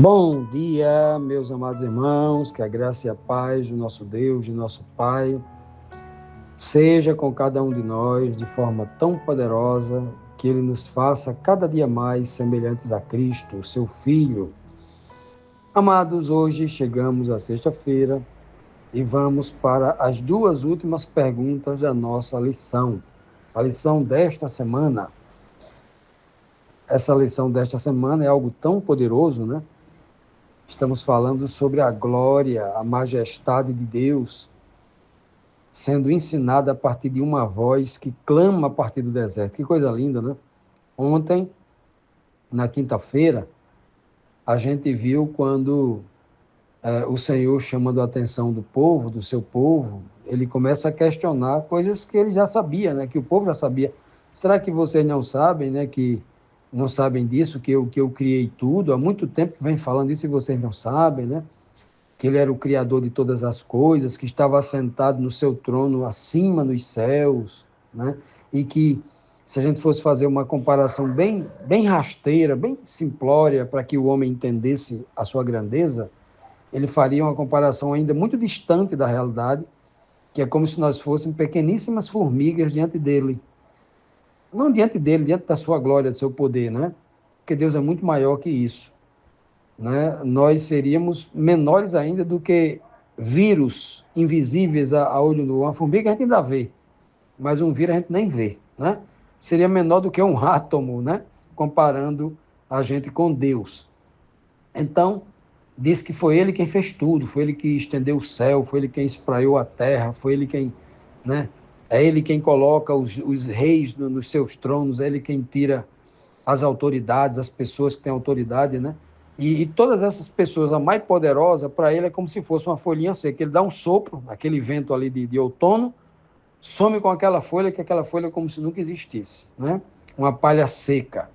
Bom dia, meus amados irmãos, que a graça e a paz do nosso Deus, de nosso Pai, seja com cada um de nós de forma tão poderosa que Ele nos faça cada dia mais semelhantes a Cristo, seu Filho. Amados, hoje chegamos à sexta-feira e vamos para as duas últimas perguntas da nossa lição. A lição desta semana. Essa lição desta semana é algo tão poderoso, né? Estamos falando sobre a glória, a majestade de Deus, sendo ensinada a partir de uma voz que clama a partir do deserto. Que coisa linda, né? Ontem, na quinta-feira, a gente viu quando o Senhor, chamando a atenção do povo, do seu povo, ele começa a questionar coisas que ele já sabia, né? Que o povo já sabia. Será que vocês não sabem, né? Que não sabem disso, que eu criei tudo? Há muito tempo que vem falando isso e vocês não sabem, né? Que ele era o criador de todas as coisas, que estava assentado no seu trono acima nos céus, né? E que, se a gente fosse fazer uma comparação bem rasteira, bem simplória, para que o homem entendesse a sua grandeza, ele faria uma comparação ainda muito distante da realidade, que é como se nós fôssemos pequeníssimas formigas diante dele. Não diante dele, diante da sua glória, do seu poder, né? Porque Deus é muito maior que isso, né? Nós seríamos menores ainda do que vírus invisíveis a olho nu. Uma formiga a gente ainda vê, mas um vírus a gente nem vê, né? Seria menor do que um átomo, né? Comparando a gente com Deus. Então, diz que foi ele quem fez tudo, foi ele que estendeu o céu, foi ele quem espraiou a terra, foi ele quem, né? É ele quem coloca os reis nos seus tronos, é ele quem tira as autoridades, as pessoas que têm autoridade, né? E todas essas pessoas, a mais poderosa, para ele é como se fosse uma folhinha seca. Ele dá um sopro, aquele vento ali de outono, some com aquela folha, que aquela folha é como se nunca existisse, né? Uma palha seca,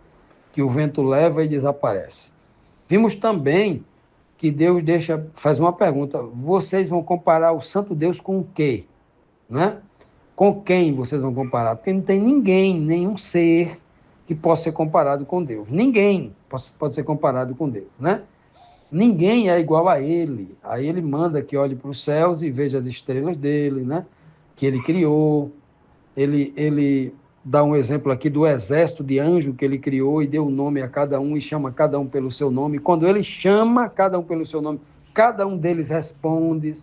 que o vento leva e desaparece. Vimos também que Deus faz uma pergunta: vocês vão comparar o Santo Deus com o quê? Né? Com quem vocês vão comparar? Porque não tem ninguém, nenhum ser que possa ser comparado com Deus. Ninguém pode ser comparado com Deus, né? Ninguém é igual a ele. Aí ele manda que olhe para os céus e veja as estrelas dele, né? Que ele criou. Ele dá um exemplo aqui do exército de anjos que ele criou e deu nome a cada um e chama cada um pelo seu nome. Quando ele chama cada um pelo seu nome, cada um deles responde,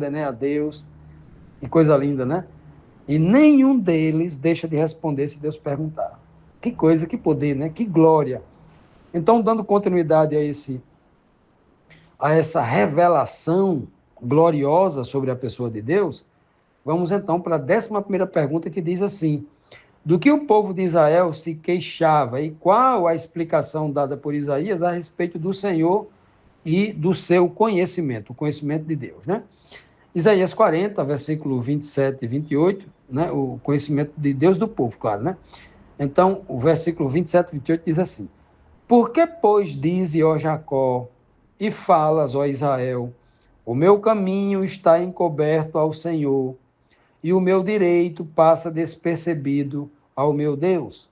né, a Deus. Que coisa linda, né? E nenhum deles deixa de responder se Deus perguntar. Que coisa, que poder, né? Que glória. Então, dando continuidade a essa revelação gloriosa sobre a pessoa de Deus, vamos então para a 11ª pergunta, que diz assim: do que o povo de Israel se queixava e qual a explicação dada por Isaías a respeito do Senhor e do seu conhecimento, o conhecimento de Deus, né? Isaías 40, versículo 27 e 28, né? O conhecimento de Deus do povo, claro, né? Então, o versículo 27 e 28 diz assim: por que, pois, dize, ó Jacó, e falas, ó Israel, o meu caminho está encoberto ao Senhor, e o meu direito passa despercebido ao meu Deus?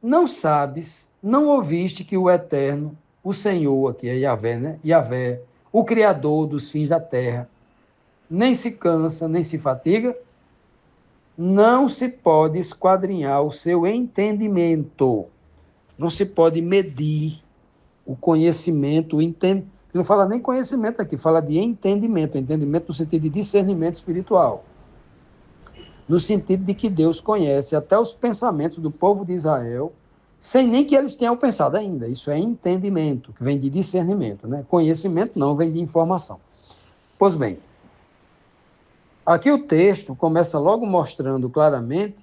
Não sabes, não ouviste que o Eterno, o Senhor, aqui é Yahvé, né? Yahvé, o Criador dos fins da terra, nem se cansa, nem se fatiga? Não se pode esquadrinhar o seu entendimento. Não se pode medir o conhecimento, o entendimento. Não fala nem conhecimento aqui, fala de entendimento. Entendimento no sentido de discernimento espiritual. No sentido de que Deus conhece até os pensamentos do povo de Israel, sem nem que eles tenham pensado ainda. Isso é entendimento, que vem de discernimento, né? Conhecimento não, vem de informação. Pois bem, aqui o texto começa logo mostrando claramente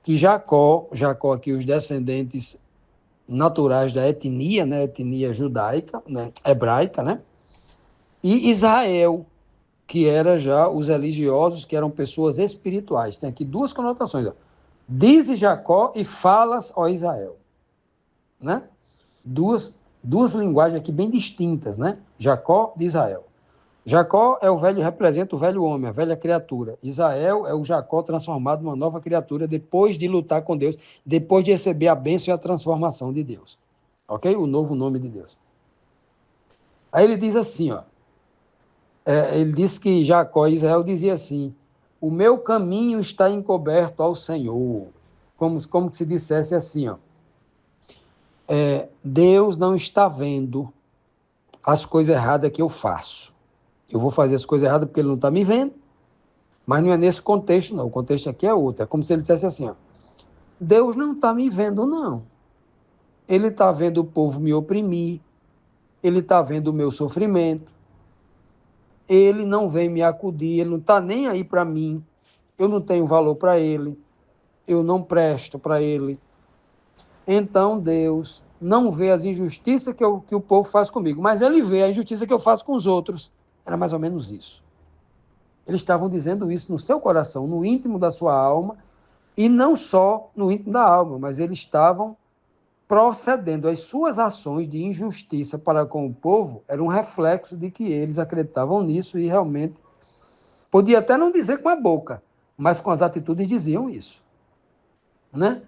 que Jacó aqui os descendentes naturais da etnia, né, etnia judaica, né, hebraica, né, e Israel, que era já os religiosos, que eram pessoas espirituais. Tem aqui duas conotações. Ó. Dize Jacó e falas, ó Israel. Né? Duas linguagens aqui bem distintas, né? Jacó de Israel. Jacó é o velho, representa o velho homem, a velha criatura. Israel é o Jacó transformado numa nova criatura depois de lutar com Deus, depois de receber a bênção e a transformação de Deus. Ok? O novo nome de Deus. Aí ele diz assim, ó, ele disse que Jacó, Israel, dizia assim: o meu caminho está encoberto ao Senhor. Como se dissesse assim, ó, Deus não está vendo as coisas erradas que eu faço. Eu vou fazer as coisas erradas porque ele não está me vendo, mas não é nesse contexto, não. O contexto aqui é outro. É como se ele dissesse assim, ó, Deus não está me vendo, não. Ele está vendo o povo me oprimir, ele está vendo o meu sofrimento, ele não vem me acudir, ele não está nem aí para mim, eu não tenho valor para ele, eu não presto para ele. Então Deus não vê as injustiças que o povo faz comigo, mas ele vê a injustiça que eu faço com os outros. Era mais ou menos isso. Eles estavam dizendo isso no seu coração, no íntimo da sua alma, e não só no íntimo da alma, mas eles estavam procedendo. As suas ações de injustiça para com o povo eram um reflexo de que eles acreditavam nisso e realmente, podia até não dizer com a boca, mas com as atitudes diziam isso, né?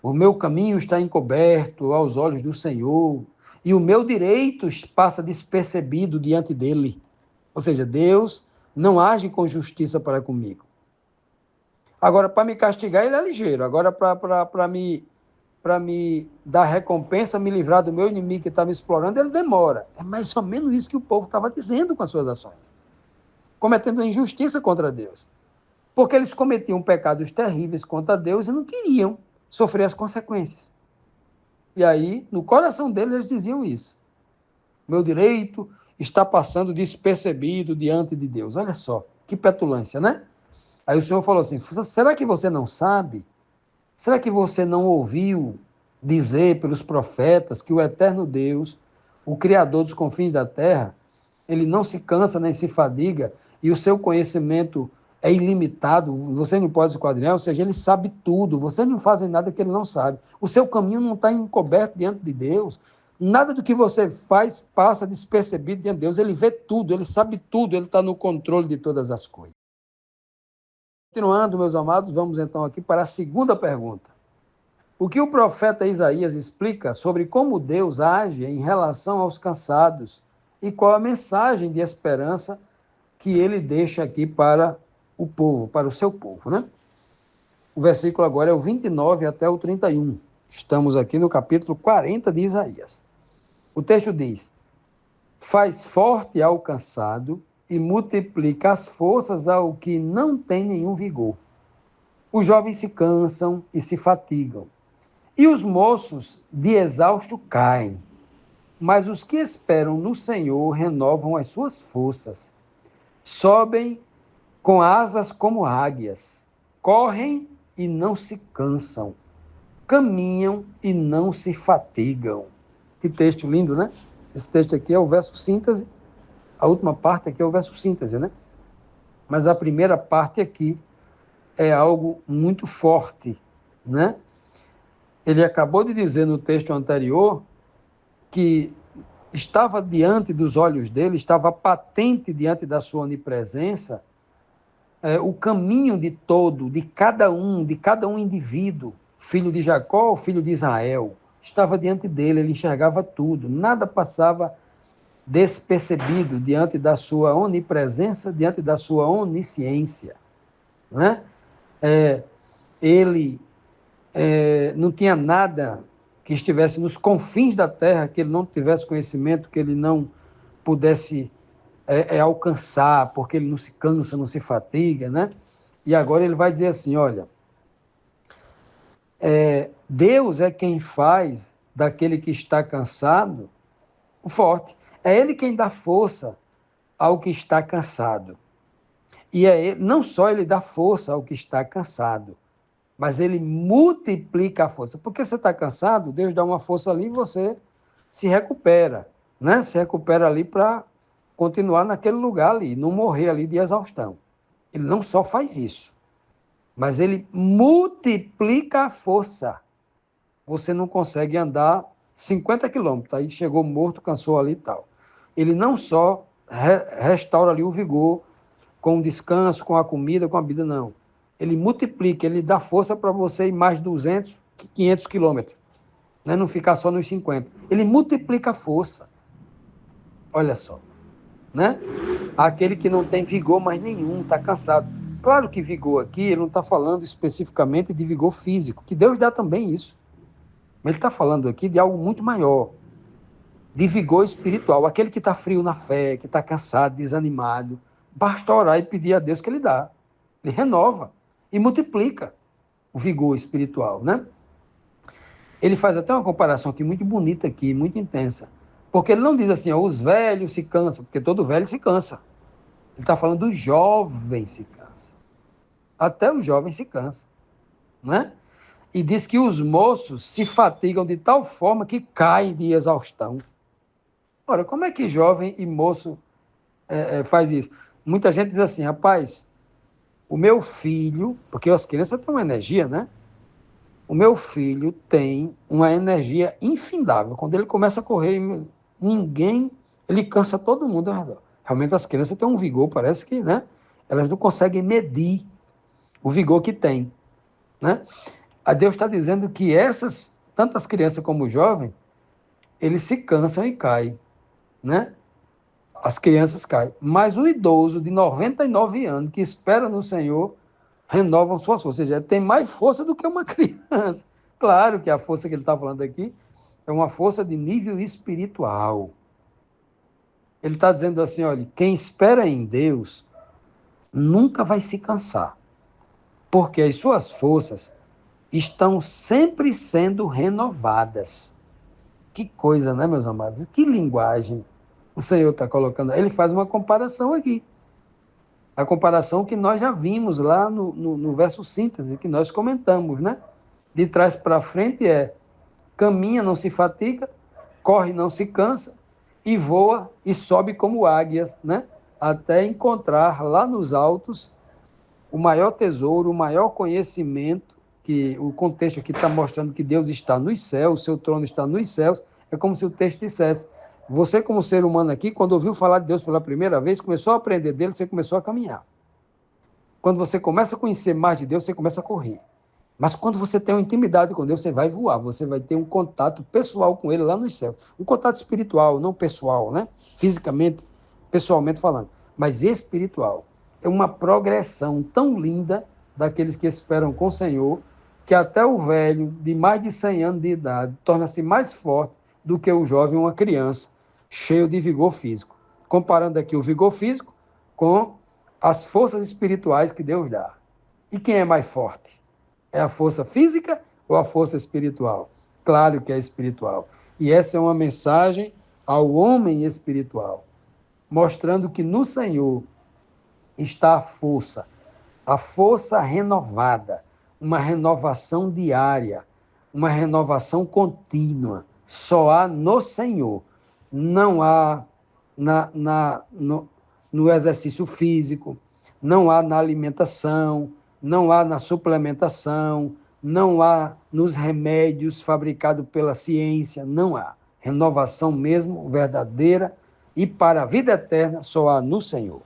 O meu caminho está encoberto aos olhos do Senhor, e o meu direito passa despercebido diante dele. Ou seja, Deus não age com justiça para comigo. Agora, para me castigar, ele é ligeiro. Agora, para me dar recompensa, me livrar do meu inimigo que está me explorando, ele demora. É mais ou menos isso que o povo estava dizendo com as suas ações, cometendo injustiça contra Deus. Porque eles cometiam pecados terríveis contra Deus e não queriam sofrer as consequências. E aí, no coração deles, eles diziam isso. Meu direito está passando despercebido diante de Deus. Olha só, que petulância, né? Aí o Senhor falou assim, será que você não sabe? Será que você não ouviu dizer pelos profetas que o eterno Deus, o Criador dos confins da terra, ele não se cansa nem se fadiga e o seu conhecimento é ilimitado, você não pode se esquadrinhar, ou seja, ele sabe tudo, vocês não fazem nada que ele não sabe. O seu caminho não está encoberto diante de Deus, nada do que você faz passa despercebido diante de Deus, ele vê tudo, ele sabe tudo, ele está no controle de todas as coisas. Continuando, meus amados, vamos então aqui para a segunda pergunta. O que o profeta Isaías explica sobre como Deus age em relação aos cansados e qual a mensagem de esperança que ele deixa aqui para o povo, para o seu povo, né? O versículo agora é o 29 até o 31. Estamos aqui no capítulo 40 de Isaías. O texto diz: faz forte ao cansado e multiplica as forças ao que não tem nenhum vigor. Os jovens se cansam e se fatigam, e os moços de exausto caem. Mas os que esperam no Senhor renovam as suas forças. Sobem com asas como águias, correm e não se cansam, caminham e não se fatigam. Que texto lindo, né? Esse texto aqui é o verso síntese, a última parte aqui é o verso síntese, né? Mas a primeira parte aqui é algo muito forte, né? Ele acabou de dizer no texto anterior que estava diante dos olhos dele, estava patente diante da sua onipresença, o caminho de todo, de cada um indivíduo, filho de Jacó, filho de Israel, estava diante dele, ele enxergava tudo, nada passava despercebido diante da sua onipresença, diante da sua onisciência, né? Ele não tinha nada que estivesse nos confins da terra, que ele não tivesse conhecimento, que ele não pudesse alcançar, porque ele não se cansa, não se fatiga, né? E agora ele vai dizer assim, olha, Deus é quem faz daquele que está cansado o forte. É ele quem dá força ao que está cansado. E não só ele dá força ao que está cansado, mas ele multiplica a força. Porque você está cansado, Deus dá uma força ali e você se recupera, né? Se recupera ali para continuar naquele lugar ali, não morrer ali de exaustão. Ele não só faz isso, mas ele multiplica a força. Você não consegue andar 50 quilômetros, aí chegou morto, cansou ali e tal. Ele não só restaura ali o vigor, com o descanso, com a comida, com a bebida, não. Ele multiplica, ele dá força para você ir mais 200, 500 quilômetros, né? Não ficar só nos 50. Ele multiplica a força. Olha só, né? Aquele que não tem vigor mais nenhum, está cansado. Claro que vigor aqui, ele não está falando especificamente de vigor físico, que Deus dá também isso. Mas ele está falando aqui de algo muito maior, de vigor espiritual. Aquele que está frio na fé, que está cansado, desanimado, basta orar e pedir a Deus que ele dá. Ele renova e multiplica o vigor espiritual, né? Ele faz até uma comparação aqui muito bonita aqui, muito intensa. Porque ele não diz assim, ó, os velhos se cansam, porque todo velho se cansa. Ele está falando do jovem se cansa. Até o jovem se cansa, né? E diz que os moços se fatigam de tal forma que caem de exaustão. Ora, como é que jovem e moço faz isso? Muita gente diz assim, rapaz, o meu filho, porque as crianças têm uma energia, né? O meu filho tem uma energia infindável. Quando ele começa a correr, ele cansa todo mundo ao redor. Realmente as crianças têm um vigor, parece que, né? Elas não conseguem medir o vigor que tem, né? A Deus está dizendo que tanto as crianças como os jovens, eles se cansam e caem, né? As crianças caem. Mas o idoso de 99 anos que espera no Senhor renovam suas forças. Ou seja, tem mais força do que uma criança. Claro que a força que ele está falando aqui é uma força de nível espiritual. Ele está dizendo assim, olha, quem espera em Deus nunca vai se cansar, porque as suas forças estão sempre sendo renovadas. Que coisa, né, meus amados? Que linguagem o Senhor está colocando. Ele faz uma comparação aqui. A comparação que nós já vimos lá no verso síntese, que nós comentamos, né? De trás para frente caminha, não se fatiga, corre, não se cansa, e voa e sobe como águias, né? Até encontrar lá nos altos o maior tesouro, o maior conhecimento, que o contexto aqui está mostrando que Deus está nos céus, o seu trono está nos céus, é como se o texto dissesse, você como ser humano aqui, quando ouviu falar de Deus pela primeira vez, começou a aprender dele, você começou a caminhar. Quando você começa a conhecer mais de Deus, você começa a correr. Mas quando você tem uma intimidade com Deus, você vai voar, você vai ter um contato pessoal com Ele lá nos céus. Um contato espiritual, não pessoal, né? Fisicamente, pessoalmente falando, mas espiritual. É uma progressão tão linda daqueles que esperam com o Senhor, que até o velho de mais de 100 anos de idade torna-se mais forte do que o jovem ou uma criança, cheio de vigor físico. Comparando aqui o vigor físico com as forças espirituais que Deus dá. E quem é mais forte? É a força física ou a força espiritual? Claro que é espiritual. E essa é uma mensagem ao homem espiritual, mostrando que no Senhor está a força renovada, uma renovação diária, uma renovação contínua. Só há no Senhor. Não há no exercício físico, não há na alimentação, não há na suplementação, não há nos remédios fabricados pela ciência, não há. Renovação mesmo, verdadeira, e para a vida eterna só há no Senhor.